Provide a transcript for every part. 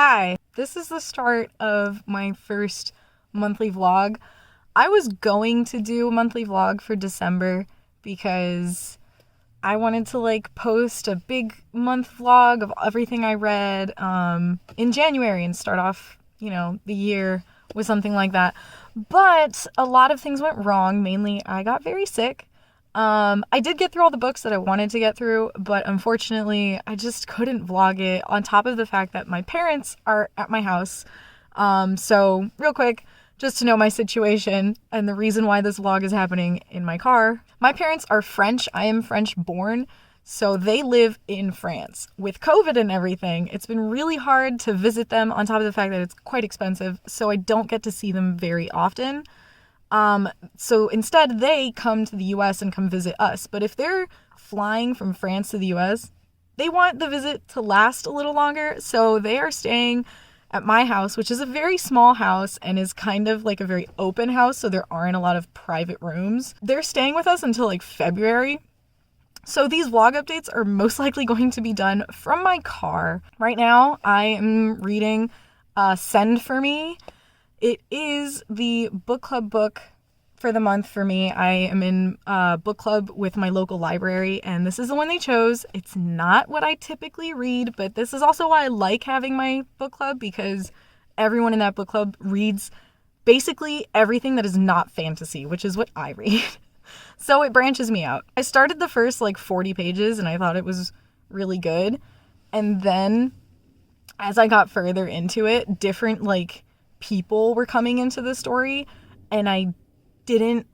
Hi, this is the start of my first monthly vlog. I was going to do a monthly vlog for December because I wanted to post a big month vlog of everything I read in January and start off, the year with something like that. But a lot of things went wrong. Mainly, I got very sick. I did get through all the books that I wanted to get through, but unfortunately, I just couldn't vlog it on top of the fact that my parents are at my house. So real quick, just to know my situation and the reason why this vlog is happening in my car. My parents are French. I am French born. So they live in France. With COVID and everything, it's been really hard to visit them on top of the fact that it's quite expensive. So I don't get to see them very often. So instead they come to the US and come visit us. But if they're flying from France to the US, they want the visit to last a little longer. So they are staying at my house, which is a very small house and is kind of like a very open house. So there aren't a lot of private rooms. They're staying with us until February. So these vlog updates are most likely going to be done from my car. Right now I am reading Send for Me. It is the book club book for the month for me. I am in book club with my local library, and this is the one they chose. It's not what I typically read, but this is also why I like having my book club, because everyone in that book club reads basically everything that is not fantasy, which is what I read. So it branches me out. I started the first 40 pages, and I thought it was really good. And then as I got further into it, different people were coming into the story, and I didn't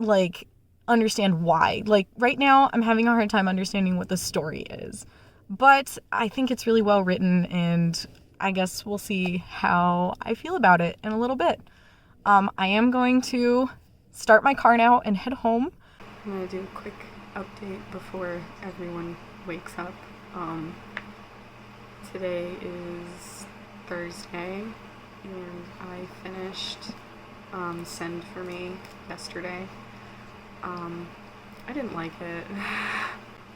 understand why. Right now I'm having a hard time understanding what the story is, but I think it's really well written, and I guess we'll see how I feel about it in a little bit. I am going to start my car now and head home. I'm gonna do a quick update before everyone wakes up. Today is Thursday, and I finished Send for Me yesterday. I didn't like it.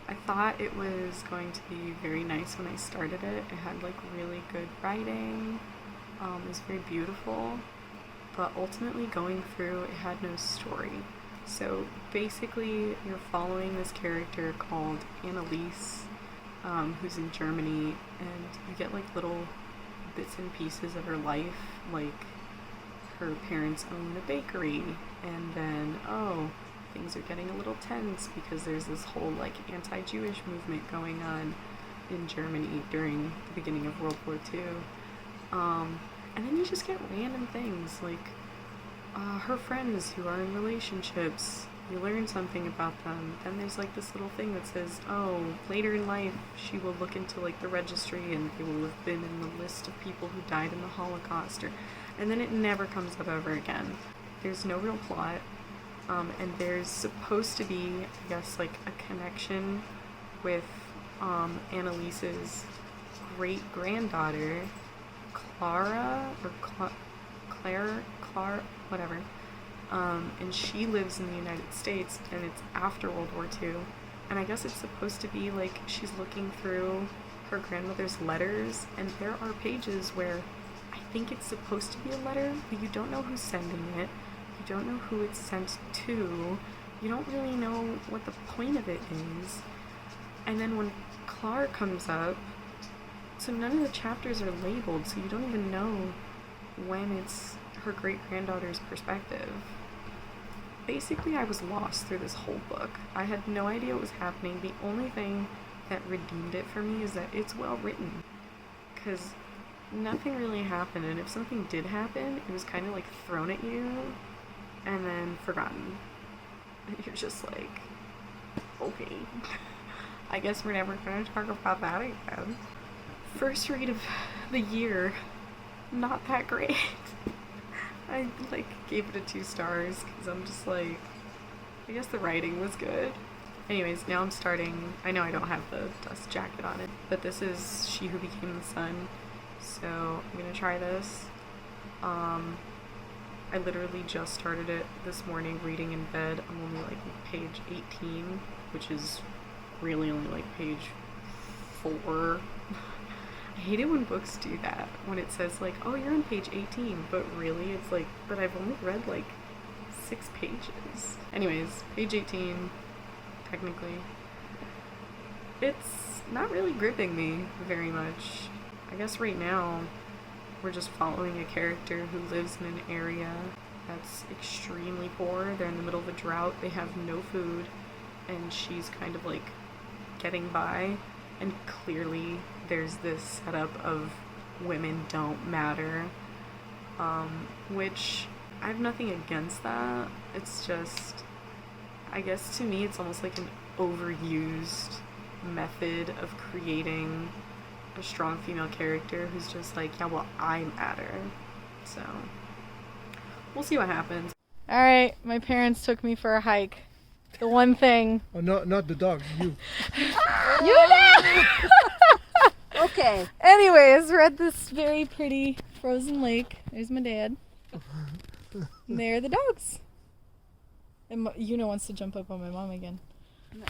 I thought it was going to be very nice when I started it. It had really good writing. It was very beautiful, but ultimately going through, it had no story. So basically you're following this character called Anneliese, who's in Germany, and you get little bits and pieces of her life, her parents own a bakery, and then things are getting a little tense because there's this whole anti-Jewish movement going on in Germany during the beginning of World War II. And then you just get random things her friends who are in relationships. You learn something about them. Then there's this little thing that says, later in life she will look into the registry and they will have been in the list of people who died in the Holocaust, and then it never comes up ever again. There's no real plot, and there's supposed to be, I guess, a connection with Anneliese's great-granddaughter, Clara, or Claire, whatever. And she lives in the United States, and it's after World War II. And I guess it's supposed to be she's looking through her grandmother's letters, and there are pages where I think it's supposed to be a letter, but you don't know who's sending it. You don't know who it's sent to. You don't really know what the point of it is. And then when Clara comes up, so none of the chapters are labeled, so you don't even know when it's her great-granddaughter's perspective. Basically, I was lost through this whole book. I had no idea what was happening. The only thing that redeemed it for me is that it's well written, because nothing really happened, and if something did happen, it was kind of thrown at you and then forgotten. And you're just okay, I guess we're never going to talk about that again. First read of the year, not that great. I gave it a 2 stars because I'm just I guess the writing was good. Anyways, now I'm starting. I know I don't have the dust jacket on it, but this is She Who Became the Sun, so I'm gonna try this. I literally just started it this morning reading in bed. I'm only page 18, which is really only page 4. I hate it when books do that. When it says, like, oh, you're on page 18, but really it's like, but I've only read, like, 6 pages. Anyways, page 18, technically. It's not really gripping me very much. I guess right now we're just following a character who lives in an area that's extremely poor. They're in the middle of a drought, they have no food, and she's kind of like getting by. And clearly there's this setup of women don't matter, which I have nothing against that. It's just, I guess to me it's almost like an overused method of creating a strong female character who's just like, yeah, well, I matter. So we'll see what happens. All right, my parents took me for a hike. The one thing. Oh, not the dog, you. You know! Okay. Anyways, we're at this very pretty frozen lake. There's my dad. And there are the dogs. And Yuna wants to jump up on my mom again.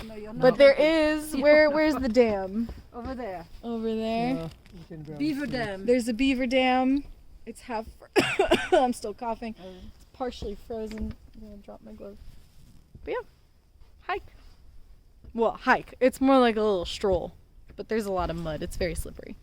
No, you're not. But there is, where's the dam? Over there. Over there. You can grab Beaver it. Dam. There's a beaver dam. It's half, I'm still coughing. It's partially frozen. I'm gonna drop my glove. But yeah, hike. Well, hike. It's more like a little stroll. But there's a lot of mud. It's very slippery.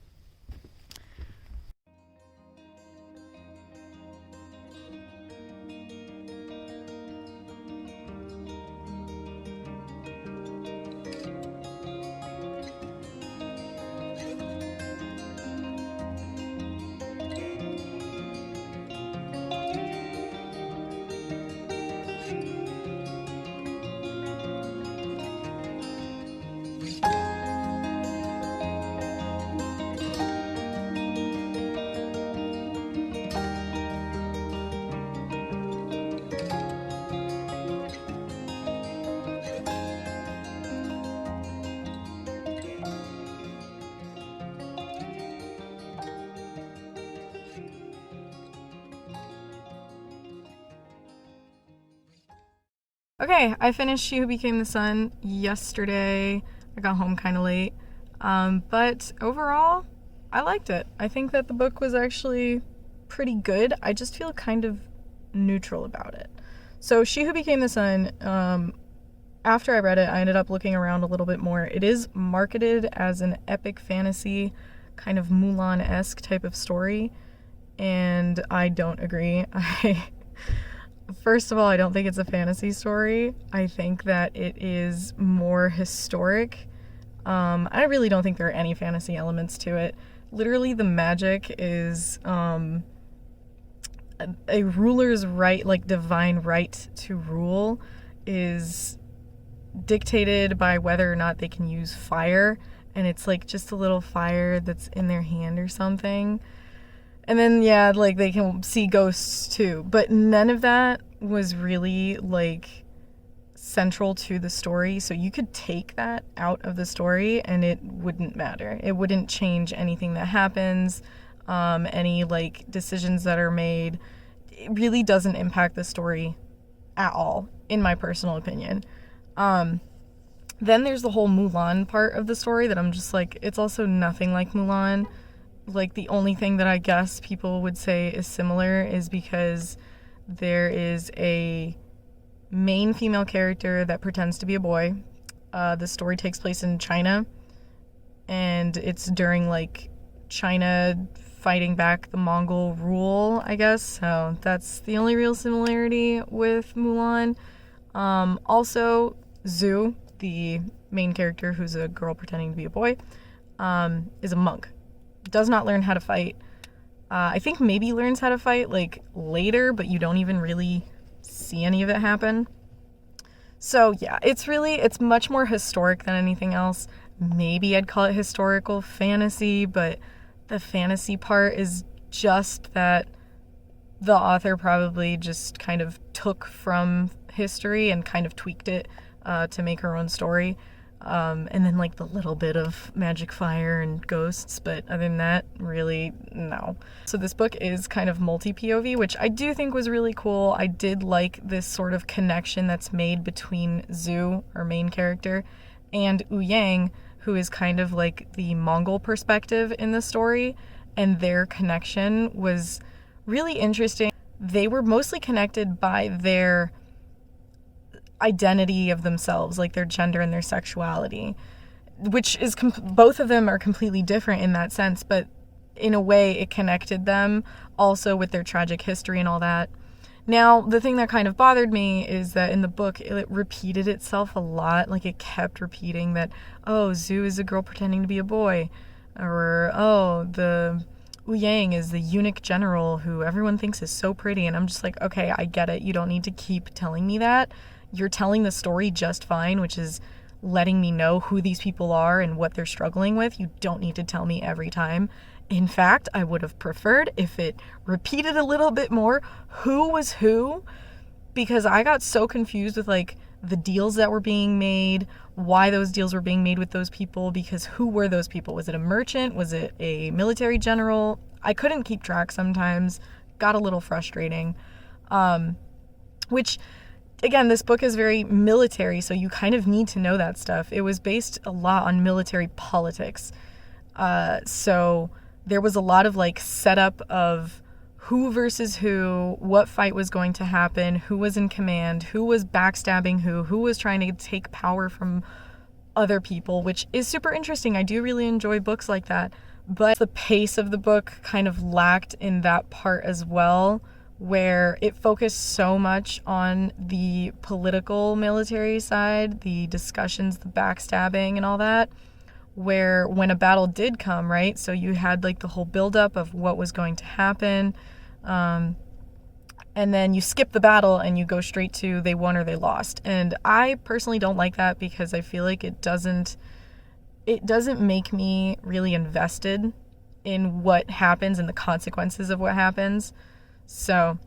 Okay, I finished She Who Became the Sun yesterday. I got home kind of late. But overall, I liked it. I think that the book was actually pretty good. I just feel kind of neutral about it. So She Who Became the Sun, after I read it, I ended up looking around a little bit more. It is marketed as an epic fantasy, kind of Mulan-esque type of story, and I don't agree. First of all, I don't think it's a fantasy story. I think that it is more historic. I really don't think there are any fantasy elements to it. Literally, the magic is a ruler's right, like divine right to rule, is dictated by whether or not they can use fire, and it's like just a little fire that's in their hand or something. And then, yeah, like, they can see ghosts, too. But none of that was really, like, central to the story. So you could take that out of the story, and it wouldn't matter. It wouldn't change anything that happens, any, like, decisions that are made. It really doesn't impact the story at all, in my personal opinion. Then there's the whole Mulan part of the story that I'm just like, it's also nothing like Mulan. Like, the only thing that I guess people would say is similar is because there is a main female character that pretends to be a boy. The story takes place in China, and it's during, like, China fighting back the Mongol rule, I guess. So that's the only real similarity with Mulan. Also, Zhu, the main character who's a girl pretending to be a boy, is a monk. Does not learn how to fight. I think maybe learns how to fight, like, later, but you don't even really see any of it happen. So, yeah, it's much more historic than anything else. Maybe I'd call it historical fantasy, but the fantasy part is just that the author probably just kind of took from history and kind of tweaked it to make her own story. And then, like, the little bit of magic fire and ghosts, but other than that, really, no. So this book is kind of multi-POV, which I do think was really cool. I did like this sort of connection that's made between Zhu, our main character, and Wu Yang, who is kind of like the Mongol perspective in the story, and their connection was really interesting. They were mostly connected by their identity of themselves, like their gender and their sexuality, which is both of them are completely different in that sense, but in a way it connected them also with their tragic history and all that. Now, the thing that kind of bothered me is that in the book it repeated itself a lot. Like, it kept repeating that, oh, Zhu is a girl pretending to be a boy, or oh, the Yang is the eunuch general who everyone thinks is so pretty. And I'm just like, okay, I get it, you don't need to keep telling me that. You're telling the story just fine, which is letting me know who these people are and what they're struggling with. You don't need to tell me every time. In fact, I would have preferred if it repeated a little bit more who was who, because I got so confused with like the deals that were being made, why those deals were being made with those people, because who were those people? Was it a merchant? Was it a military general? I couldn't keep track sometimes. Got a little frustrating. Which, again, this book is very military, so you kind of need to know that stuff. It was based a lot on military politics. So there was a lot of like setup of who versus who, what fight was going to happen, who was in command, who was backstabbing who was trying to take power from other people, which is super interesting. I do really enjoy books like that, but the pace of the book kind of lacked in that part as well, where it focused so much on the political military side, the discussions, the backstabbing and all that, where when a battle did come, right, so you had like the whole buildup of what was going to happen, and then you skip the battle and you go straight to they won or they lost. And I personally don't like that, because I feel like it doesn't make me really invested in what happens and the consequences of what happens. So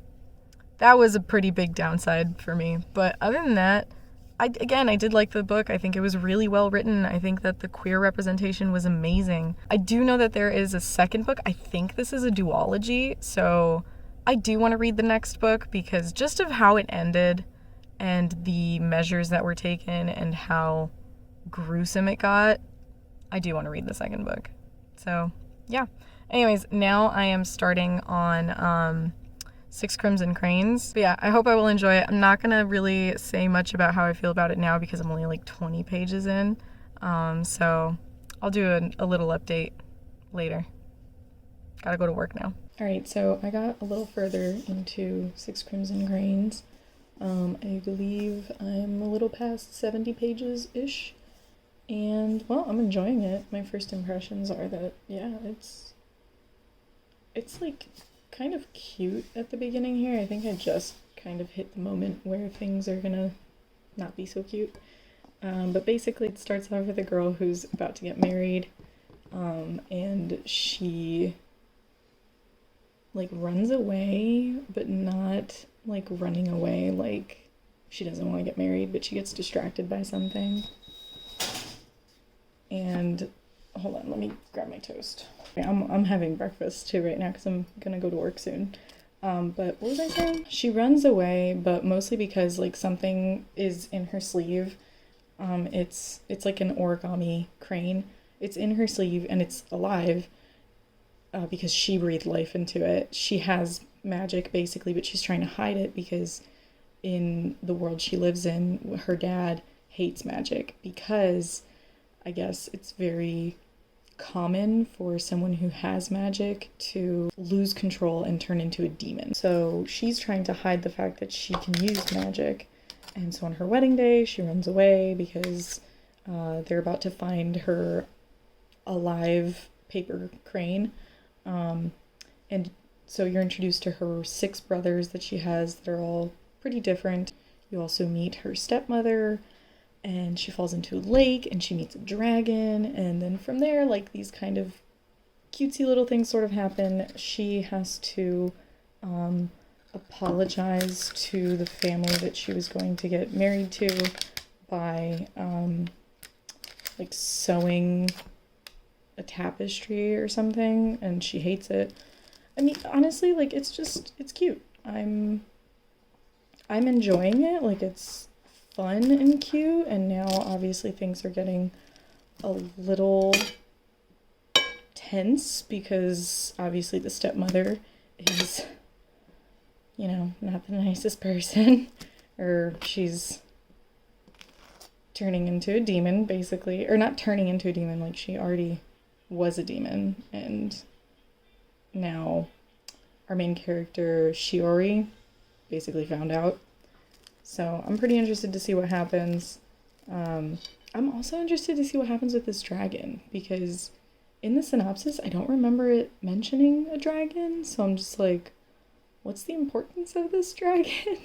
that was a pretty big downside for me. But other than that, I did like the book. I think it was really well written. I think that the queer representation was amazing. I do know that there is a second book. I think this is a duology, so I do want to read the next book, because just of how it ended and the measures that were taken and how gruesome it got, I do want to read the second book. So, yeah. Anyways, now I am starting on Six Crimson Cranes. But yeah, I hope I will enjoy it. I'm not going to really say much about how I feel about it now, because I'm only like 20 pages in. So I'll do a little update later. Gotta go to work now. Alright, so I got a little further into Six Crimson Cranes. I believe I'm a little past 70 pages-ish. And, well, I'm enjoying it. My first impressions are that, yeah, it's like kind of cute at the beginning here. I think I just kind of hit the moment where things are gonna not be so cute. But basically it starts off with a girl who's about to get married, and she like runs away, but not like running away like she doesn't want to get married, but she gets distracted by something. And hold on, let me grab my toast. I'm having breakfast too right now because I'm gonna go to work soon. But what was I saying? She runs away, but mostly because like something is in her sleeve. It's like an origami crane. It's in her sleeve and it's alive, because she breathed life into it. She has magic basically, but she's trying to hide it because in the world she lives in, her dad hates magic, because I guess it's very common for someone who has magic to lose control and turn into a demon. So she's trying to hide the fact that she can use magic. And so on her wedding day, she runs away because they're about to find her alive paper crane. And so you're introduced to her 6 brothers that she has that are all pretty different. You also meet her stepmother, and she falls into a lake and she meets a dragon, and then from there, like, these kind of cutesy little things sort of happen. She has to apologize to the family that she was going to get married to by like sewing a tapestry or something, and she hates it. I mean, honestly, like, it's cute. I'm enjoying it. Like, it's fun and cute, and now obviously things are getting a little tense because obviously the stepmother is, you know, not the nicest person, or she's turning into a demon, basically. Or not turning into a demon, like she already was a demon, and now our main character, Shiori, basically found out. So I'm pretty interested to see what happens. I'm also interested to see what happens with this dragon, because in the synopsis, I don't remember it mentioning a dragon, so I'm just like, what's the importance of this dragon?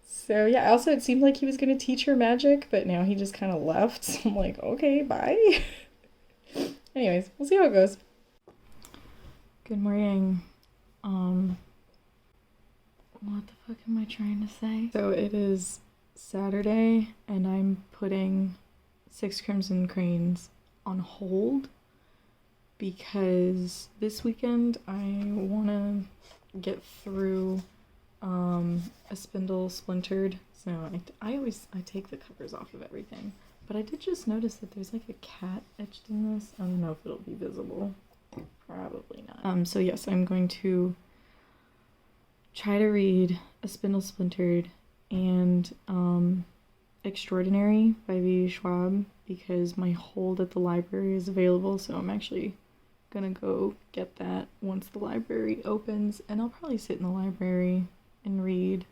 So yeah, also it seemed like he was going to teach her magic, but now he just kind of left, so I'm like, okay, bye. Anyways, we'll see how it goes. Good morning. What the fuck am I trying to say? So it is Saturday, and I'm putting Six Crimson Cranes on hold because this weekend I want to get through a Spindle Splintered. So I take the covers off of everything, but I did just notice that there's like a cat etched in this. I don't know if it'll be visible. Probably not. So yes, I'm going to try to read a Spindle Splintered and Extraordinary by V. Schwab, because my hold at the library is available, so I'm actually gonna go get that once the library opens, and I'll probably sit in the library and read.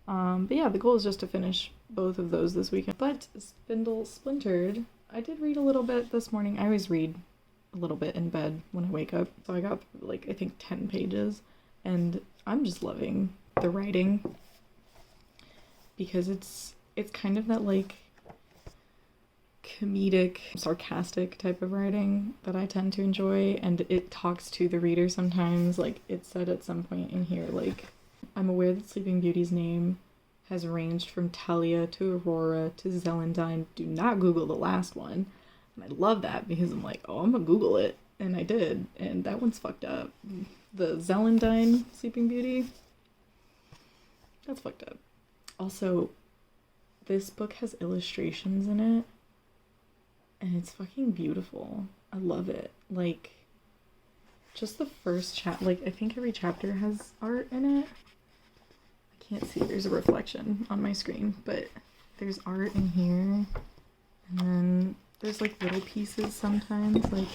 But yeah, the goal is just to finish both of those this weekend. But Spindle Splintered, I did read a little bit this morning. I always read a little bit in bed when I wake up, so I got like I think 10 pages, and I'm just loving the writing because it's kind of that like comedic, sarcastic type of writing that I tend to enjoy, and it talks to the reader sometimes. Like it said at some point in here, like, I'm aware that Sleeping Beauty's name has ranged from Talia to Aurora to Zelandine. Do not Google the last one. And I love that because I'm like, oh, I'm gonna Google it. And I did, and that one's fucked up. The Zelandine Sleeping Beauty, that's fucked up. Also, this book has illustrations in it, and it's fucking beautiful. I love it. Like, just the first chapter, like, I think every chapter has art in it. I can't see, there's a reflection on my screen, but there's art in here, and then there's, like, little pieces sometimes, like,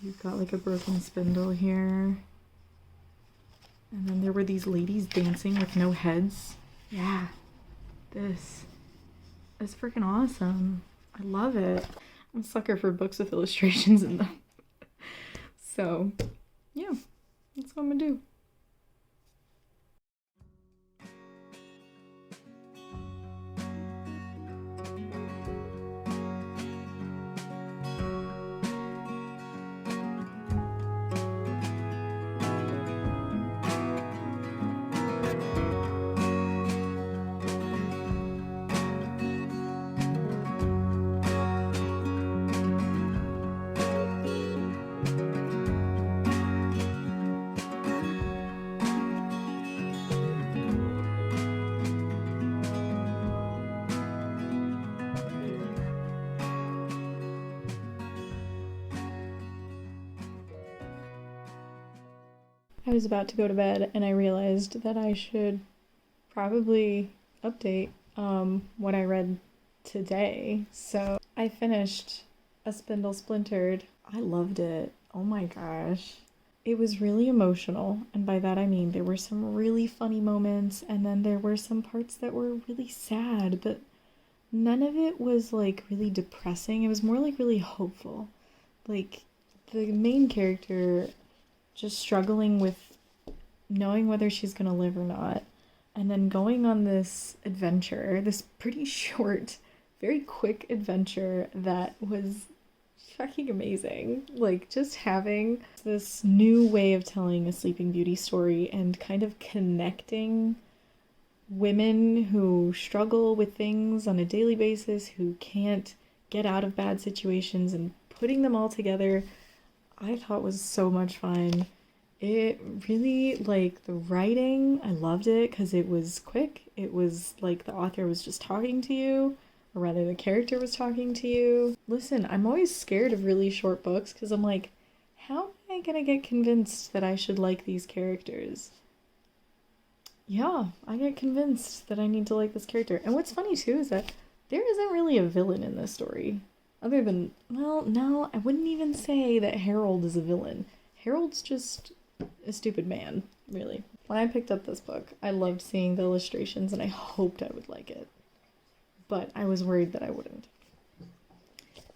you've got, like, a broken spindle here, and then there were these ladies dancing with no heads. Yeah, this is freaking awesome. I love it. I'm a sucker for books with illustrations in them. So, yeah, that's what I'm gonna do. I was about to go to bed and I realized that I should probably update what I read today. So I finished A Spindle Splintered. I loved it. Oh my gosh. It was really emotional, and by that I mean there were some really funny moments, and then there were some parts that were really sad, but none of it was like really depressing. It was more like really hopeful. Like the main character just struggling with knowing whether she's gonna live or not, and then going on this adventure, this pretty short, very quick adventure that was fucking amazing. Like, just having this new way of telling a Sleeping Beauty story and kind of connecting women who struggle with things on a daily basis, who can't get out of bad situations, and putting them all together, I thought was so much fun. It really, like, the writing, I loved it because it was quick. It was like the author was just talking to you. or rather the character was talking to you. Listen, I'm always scared of really short books because I'm like, how am I gonna get convinced that I should like these characters? Yeah, I get convinced that I need to like this character. And what's funny too is that there isn't really a villain in this story. Other than, well, no, I wouldn't even say that Harold is a villain. Harold's just a stupid man, really. When I picked up this book, I loved seeing the illustrations and I hoped I would like it. But I was worried that I wouldn't.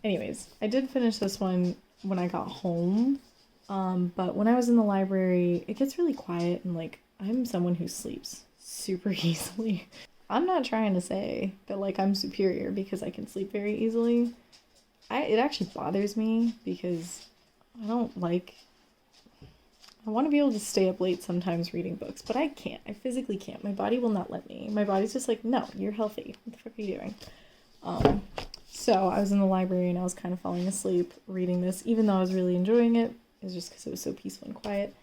Anyways, I did finish this one when I got home. But when I was in the library, it gets really quiet and like, I'm someone who sleeps super easily. I'm not trying to say that like I'm superior because I can sleep very easily. It actually bothers me because I want to be able to stay up late sometimes reading books, but I can't. I physically can't. My body will not let me. My body's just like, no, you're healthy. What the fuck are you doing? So I was in the library and I was kind of falling asleep reading this, even though I was really enjoying it. It was just because it was so peaceful and quiet.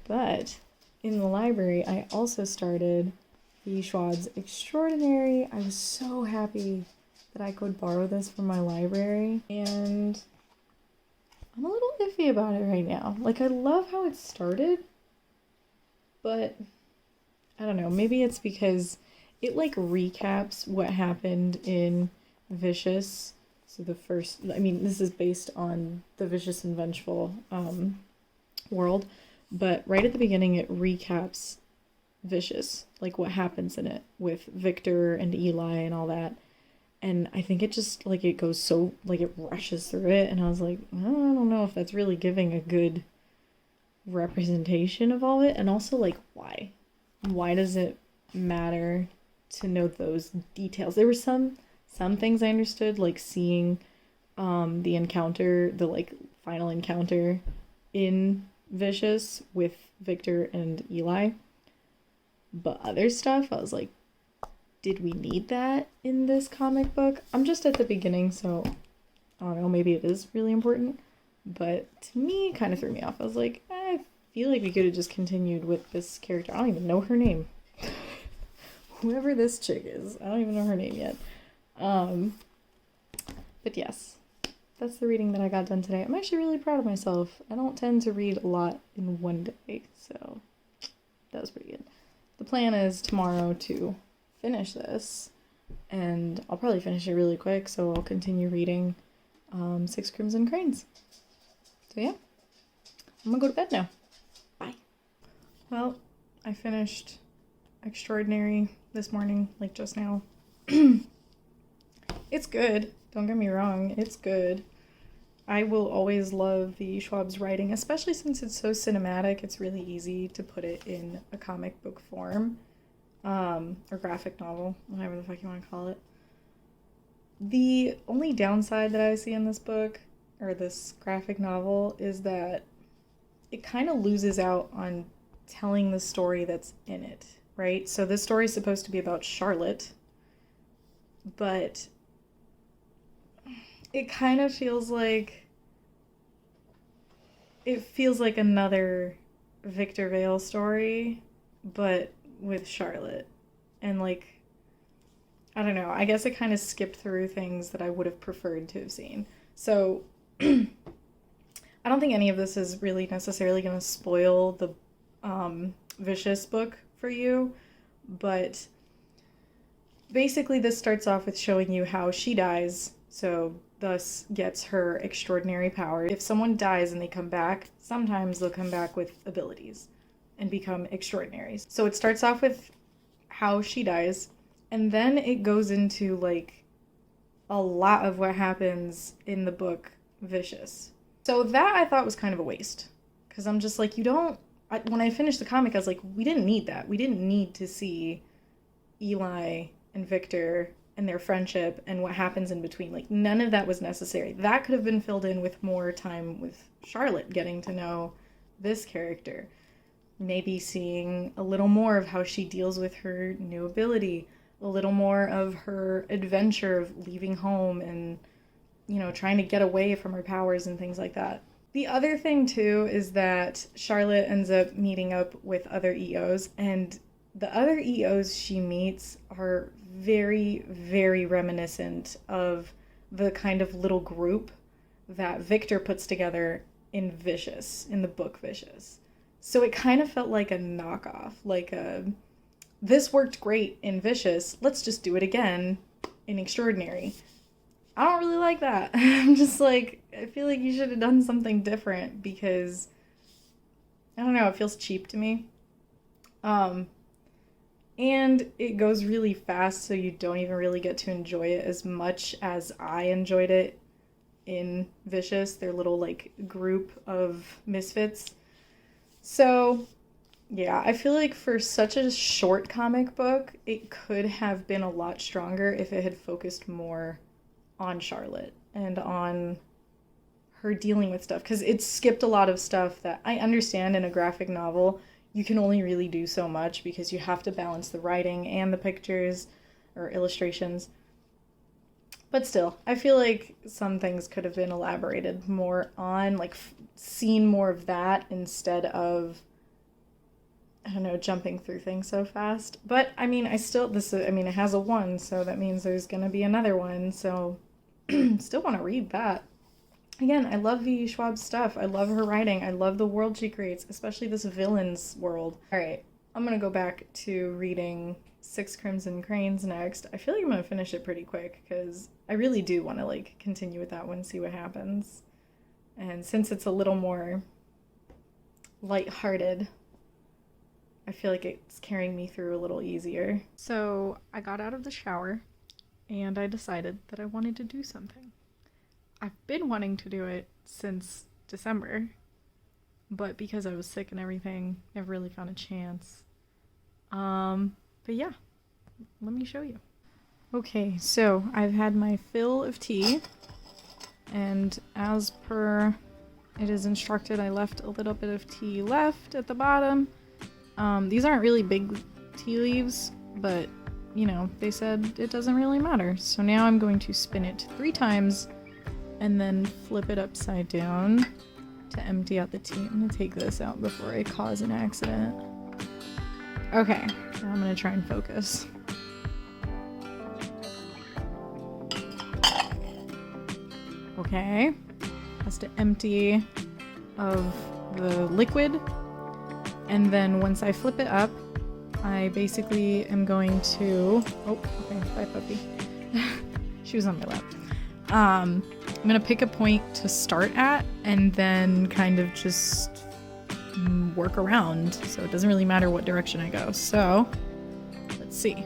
But in the library, I also started V. Schwad's Extraordinary. I was so happy that I could borrow this from my library, and I'm a little iffy about it right now. Like, I love how it started, but I don't know, maybe it's because it like recaps what happened in Vicious. So this is based on the Vicious and Vengeful world, but right at the beginning it recaps Vicious, like what happens in it with Victor and Eli and all that. And I think it just, like, it goes so, like, it rushes through it, and I was like, I don't know if that's really giving a good representation of all of it, and also, like, why? Why does it matter to know those details? There were some things I understood, like seeing the encounter, the, like, final encounter in Vicious with Victor and Eli, but other stuff, I was like, did we need that in this comic book? I'm just at the beginning, so I don't know, maybe it is really important. But to me, it kind of threw me off. I was like, I feel like we could have just continued with this character. I don't even know her name. Whoever this chick is, I don't even know her name yet. But yes, that's the reading that I got done today. I'm actually really proud of myself. I don't tend to read a lot in one day, so that was pretty good. The plan is tomorrow to finish this, and I'll probably finish it really quick, so I'll continue reading Six Crimson Cranes. So yeah, I'm gonna go to bed now. Bye. Well, I finished Extraordinary this morning, like just now. It's good, don't get me wrong, it's good. I will always love the Schwab's writing, especially since it's so cinematic. It's really easy to put it in a comic book form. Or graphic novel, whatever the fuck you want to call it. The only downside that I see in this book, or this graphic novel, is that it kind of loses out on telling the story that's in it, right? So this story is supposed to be about Charlotte, but it kind of feels like another Victor Vale story, but with Charlotte. And like, I don't know, I guess it kind of skipped through things that I would have preferred to have seen. So I don't think any of this is really necessarily going to spoil the Vicious book for you, but basically this starts off with showing you how she dies, so thus gets her extraordinary power. If someone dies and they come back, sometimes they'll come back with abilities and become extraordinaries. So it starts off with how she dies, and then it goes into like a lot of what happens in the book Vicious. So that I thought was kind of a waste, because I'm just like, when I finished the comic, I was like, we didn't need that. We didn't need to see Eli and Victor and their friendship and what happens in between. Like, none of that was necessary. That could have been filled in with more time with Charlotte, getting to know this character. Maybe seeing a little more of how she deals with her new ability, a little more of her adventure of leaving home and, trying to get away from her powers and things like that. The other thing, too, is that Charlotte ends up meeting up with other EOs, and the other EOs she meets are very, very reminiscent of the kind of little group that Victor puts together in Vicious, in the book Vicious. So it kind of felt like a knockoff, like this worked great in Vicious, let's just do it again in Extraordinary. I don't really like that. I'm just like, I feel like you should have done something different because, I don't know, it feels cheap to me. And it goes really fast, so you don't even really get to enjoy it as much as I enjoyed it in Vicious, their little, like, group of misfits. So, yeah, I feel like for such a short comic book, it could have been a lot stronger if it had focused more on Charlotte and on her dealing with stuff. Because it skipped a lot of stuff that I understand in a graphic novel. You can only really do so much because you have to balance the writing and the pictures or illustrations. But still, I feel like some things could have been elaborated more on, like seen more of that instead of, I don't know, jumping through things so fast. But I mean, it has a 1, so that means there's going to be another one. So still want to read that. Again, I love V. Schwab's stuff. I love her writing. I love the world she creates, especially this villain's world. All right, I'm going to go back to reading 6 Crimson Cranes next. I feel like I'm going to finish it pretty quick because I really do want to like continue with that one, see what happens. And since it's a little more lighthearted, I feel like it's carrying me through a little easier. So I got out of the shower and I decided that I wanted to do something. I've been wanting to do it since December, but because I was sick and everything, never really found a chance. But yeah, let me show you. Okay, so I've had my fill of tea, and as per it is instructed, I left a little bit of tea left at the bottom. These aren't really big tea leaves, but you know, they said it doesn't really matter. So now I'm going to spin it 3 times and then flip it upside down to empty out the tea. I'm gonna take this out before I cause an accident. Okay, now I'm gonna try and focus. Okay, has to empty of the liquid, and then once I flip it up, I basically am going to, oh, okay, bye puppy. She was on my lap. I'm gonna pick a point to start at and then kind of just work around, so it doesn't really matter what direction I go. So, let's see.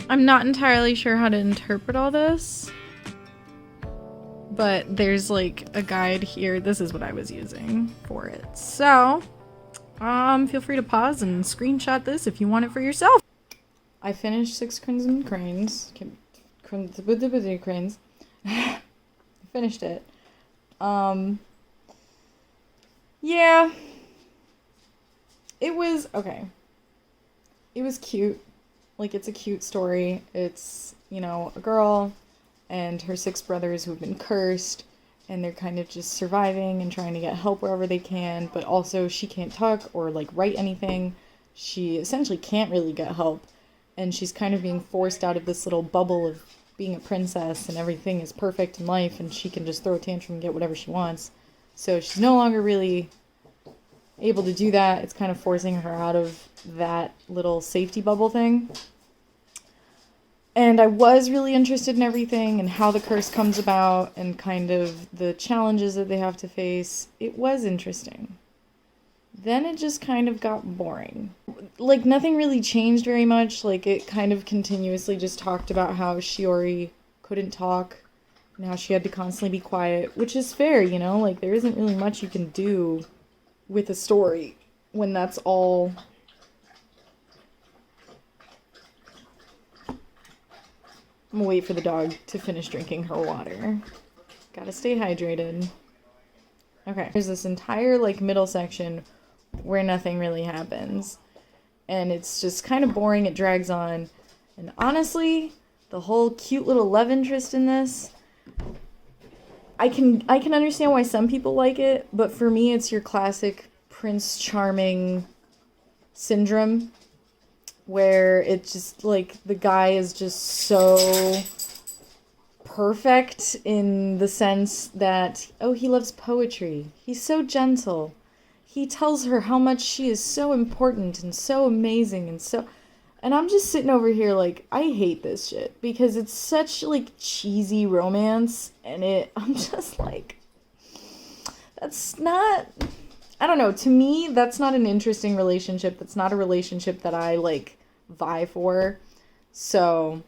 I'm not entirely sure how to interpret all this, but there's like a guide here. This is what I was using for it. So, feel free to pause and screenshot this if you want it for yourself. I finished 6 Crimson Cranes. Cranes. I finished it. Yeah. It was okay. It was cute. Like, it's a cute story. It's, you know, a girl and her 6 brothers who've been cursed, and they're kind of just surviving and trying to get help wherever they can, but also she can't talk or, like, write anything. She essentially can't really get help, and she's kind of being forced out of this little bubble of being a princess, and everything is perfect in life, and she can just throw a tantrum and get whatever she wants. So she's no longer really able to do that. It's kind of forcing her out of that little safety bubble thing. And I was really interested in everything and how the curse comes about and kind of the challenges that they have to face. It was interesting. Then it just kind of got boring. Like, nothing really changed very much. Like, it kind of continuously just talked about how Shiori couldn't talk and how she had to constantly be quiet, which is fair, you know? Like, there isn't really much you can do with a story when that's all. I'm gonna wait for the dog to finish drinking her water, Gotta stay hydrated. Okay. There's this entire, like, middle section where nothing really happens. And it's just kind of boring. It drags on. And honestly, the whole cute little love interest in this, I can understand why some people like it, but for me, it's your classic Prince Charming syndrome, where it's just, like, the guy is just so perfect in the sense that, oh, he loves poetry. He's so gentle. He tells her how much she is so important and so amazing and so... And I'm just sitting over here like, I hate this shit because it's such, like, cheesy romance, and I'm just like, that's not... I don't know, to me, that's not an interesting relationship. That's not a relationship that I, like, vie for. So,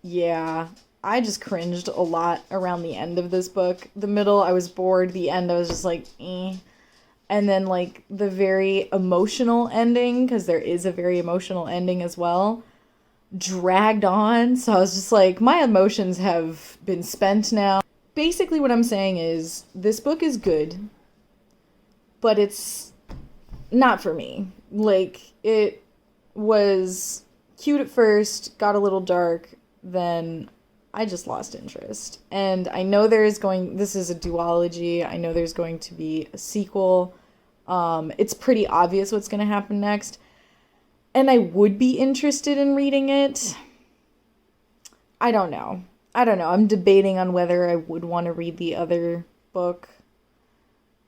yeah, I just cringed a lot around the end of this book. The middle, I was bored. The end, I was just like, eh. And then, like, the very emotional ending, because there is a very emotional ending as well, dragged on. So I was just like, my emotions have been spent now. Basically what I'm saying is, this book is good, but it's not for me. Like, it was cute at first, got a little dark, then I just lost interest. And I know this is a duology, I know there's going to be a sequel. It's pretty obvious what's going to happen next. And I would be interested in reading it. I don't know. I'm debating on whether I would want to read the other book.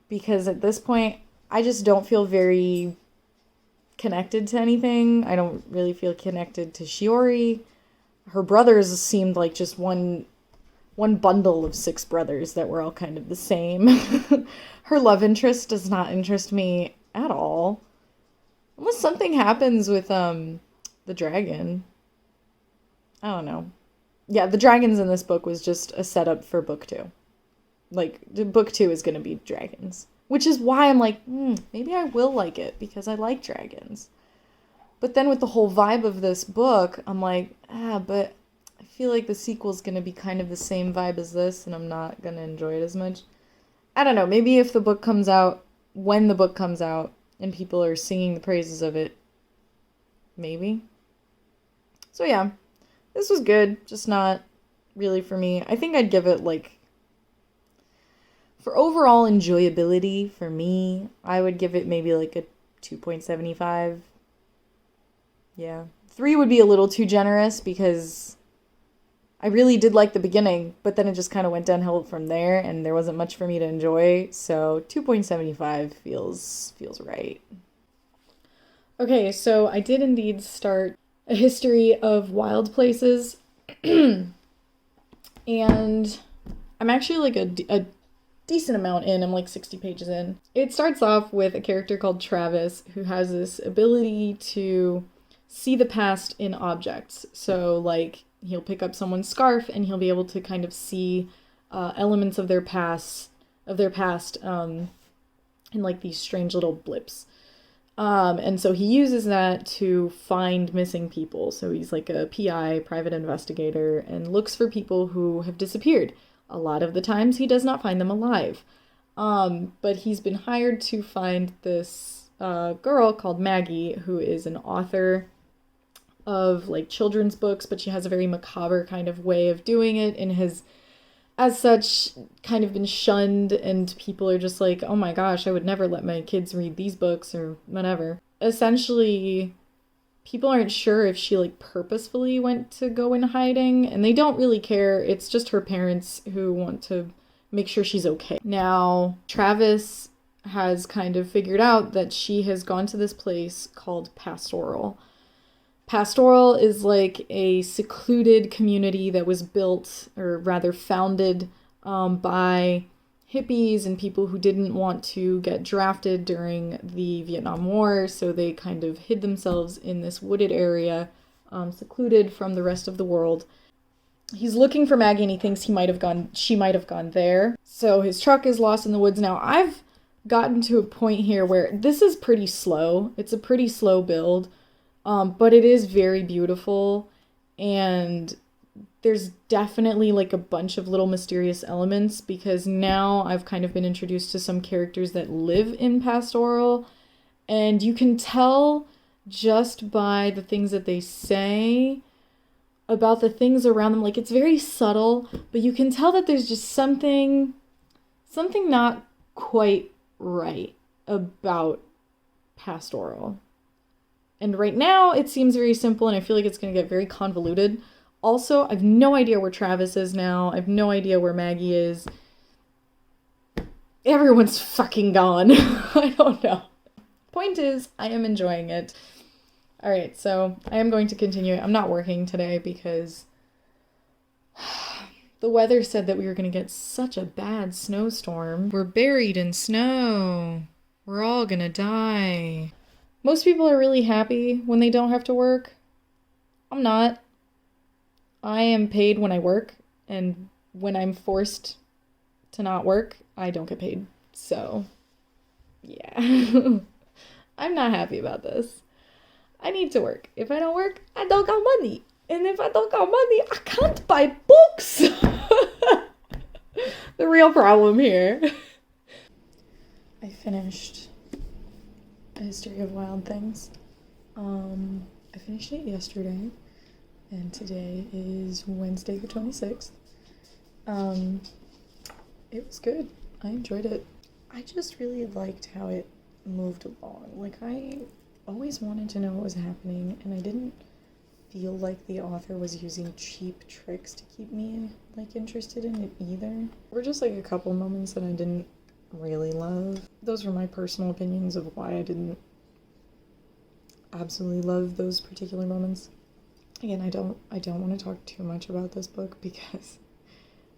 Because at this point, I just don't feel very connected to anything. I don't really feel connected to Shiori. Her brothers seemed like just one bundle of 6 brothers that were all kind of the same. Her love interest does not interest me at all. Unless something happens with the dragon. I don't know. Yeah, the dragons in this book was just a setup for book 2. Like, book 2 is going to be dragons. Which is why I'm like, maybe I will like it, because I like dragons. But then with the whole vibe of this book, I'm like, but I feel like the sequel's going to be kind of the same vibe as this, and I'm not going to enjoy it as much. I don't know, maybe if the book comes out, when the book comes out, and people are singing the praises of it, maybe. So yeah, this was good, just not really for me. I think I'd give it, like, for overall enjoyability, for me, I would give it maybe like a 2.75. Yeah. 3 would be a little too generous because I really did like the beginning, but then it just kind of went downhill from there, and there wasn't much for me to enjoy, so 2.75 feels right. Okay, so I did indeed start A History of Wild Places, and I'm actually like a decent amount in. I'm like 60 pages in. It starts off with a character called Travis who has this ability to see the past in objects. So, like, he'll pick up someone's scarf and he'll be able to kind of see elements of their past in like these strange little blips. And so he uses that to find missing people. So he's like a PI, private investigator, and looks for people who have disappeared. A lot of the times he does not find them alive. But he's been hired to find this girl called Maggie, who is an author of like children's books, but she has a very macabre kind of way of doing it, and has, as such, kind of been shunned, and people are just like, oh my gosh, I would never let my kids read these books or whatever. Essentially, people aren't sure if she like purposefully went to go in hiding, and they don't really care. It's just her parents who want to make sure she's okay. Now, Travis has kind of figured out that she has gone to this place called Pastoral. Pastoral is like a secluded community that was built, or rather founded, by hippies and people who didn't want to get drafted during the Vietnam War, so they kind of hid themselves in this wooded area, secluded from the rest of the world. He's looking for Maggie, and he thinks she might have gone there. So his truck is lost in the woods. Now, I've gotten to a point here where this is pretty slow. It's a pretty slow build. But it is very beautiful, and there's definitely like a bunch of little mysterious elements because now I've kind of been introduced to some characters that live in Pastoral, and you can tell just by the things that they say about the things around them. Like, it's very subtle, but you can tell that there's just something not quite right about Pastoral. And right now it seems very simple, and I feel like it's going to get very convoluted. Also, I have no idea where Travis is now. I have no idea where Maggie is. Everyone's fucking gone. I don't know. Point is, I am enjoying it. Alright, so I am going to continue. I'm not working today because the weather said that we were going to get such a bad snowstorm. We're buried in snow. We're all gonna die. Most people are really happy when they don't have to work. I'm not. I am paid when I work, and when I'm forced to not work, I don't get paid. So, yeah. I'm not happy about this. I need to work. If I don't work, I don't got money. And if I don't got money, I can't buy books. The real problem here. I finished A History of Wild Things. I finished it yesterday, and today is Wednesday the 26th. It was good. I enjoyed it. I just really liked how it moved along. Like, I always wanted to know what was happening, and I didn't feel like the author was using cheap tricks to keep me, like, interested in it either. There were just, like, a couple moments that I didn't really love. Those were my personal opinions of why I didn't absolutely love those particular moments. Again, I don't want to talk too much about this book because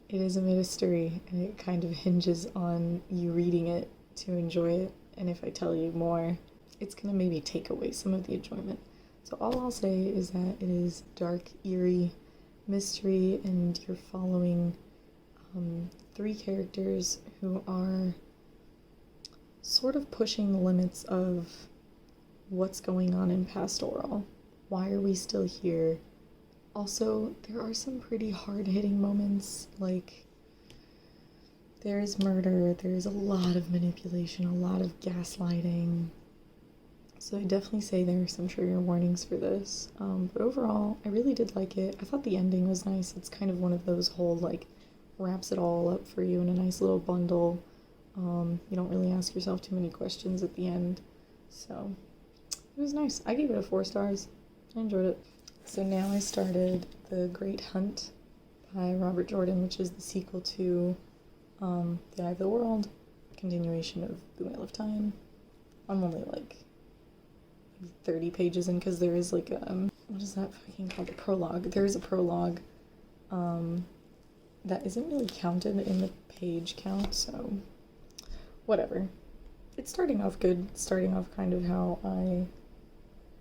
it is a mystery and it kind of hinges on you reading it to enjoy it. And if I tell you more, it's gonna maybe take away some of the enjoyment. So all I'll say is that it is dark, eerie mystery, and you're following 3 characters who are sort of pushing the limits of what's going on in Pastoral. Why are we still here? Also, there are some pretty hard-hitting moments, like there is murder, there's a lot of manipulation, a lot of gaslighting. So I definitely say there are some trigger warnings for this. But overall, I really did like it. I thought the ending was nice. It's kind of one of those whole, like, wraps it all up for you in a nice little bundle. You don't really ask yourself too many questions at the end. So it was nice. I gave it a 4 stars. I enjoyed it. So now I started The Great Hunt by Robert Jordan, which is the sequel to The Eye of the World, continuation of The Wheel of Time. I'm only like 30 pages in because there is like a, what is that fucking called? A prologue. There is a prologue that isn't really counted in the page count, so whatever. It's starting off good, starting off kind of how I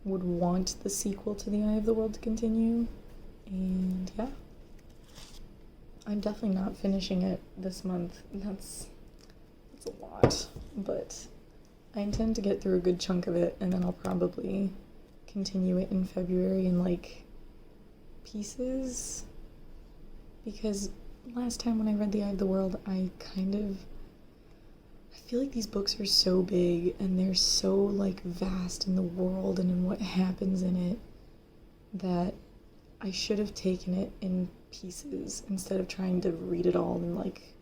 would want the sequel to The Eye of the World to continue, and yeah. I'm definitely not finishing it this month. That's a lot, but I intend to get through a good chunk of it, and then I'll probably continue it in February in, like, pieces, because last time when I read The Eye of the World, I feel like these books are so big, and they're so, like, vast in the world and in what happens in it, that I should have taken it in pieces instead of trying to read it all in, like,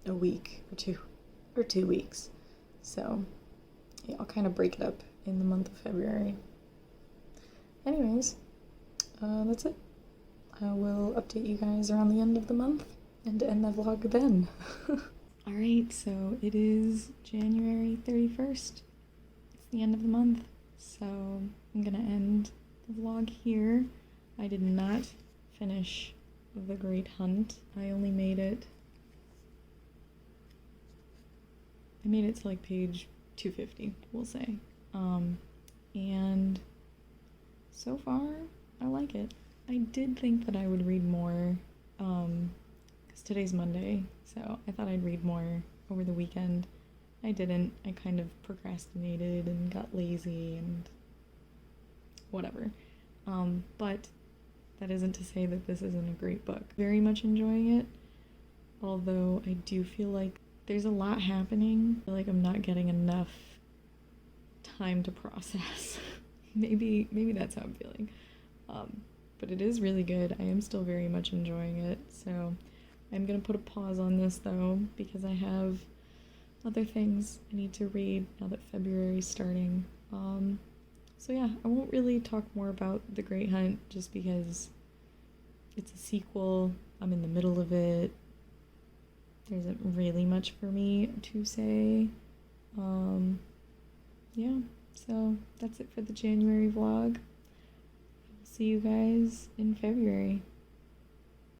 a week or 2 weeks. So yeah, I'll kind of break it up in the month of February. Anyways, that's it. I will update you guys around the end of the month and end the vlog then. Alright, so it is January 31st. It's the end of the month, so I'm gonna end the vlog here. I did not finish The Great Hunt. I only made it to like page 250, we'll say. And so far, I like it. I did think that I would read more, because today's Monday, so I thought I'd read more over the weekend. I didn't. I kind of procrastinated and got lazy and whatever. But that isn't to say that this isn't a great book. Very much enjoying it, although I do feel like there's a lot happening. I feel like I'm not getting enough time to process. maybe that's how I'm feeling. But it is really good. I am still very much enjoying it. So I'm gonna put a pause on this though, because I have other things I need to read now that February's starting. So yeah, I won't really talk more about The Great Hunt just because it's a sequel. I'm in the middle of it. There isn't really much for me to say. Yeah, so that's it for the January vlog. I'll see you guys in February.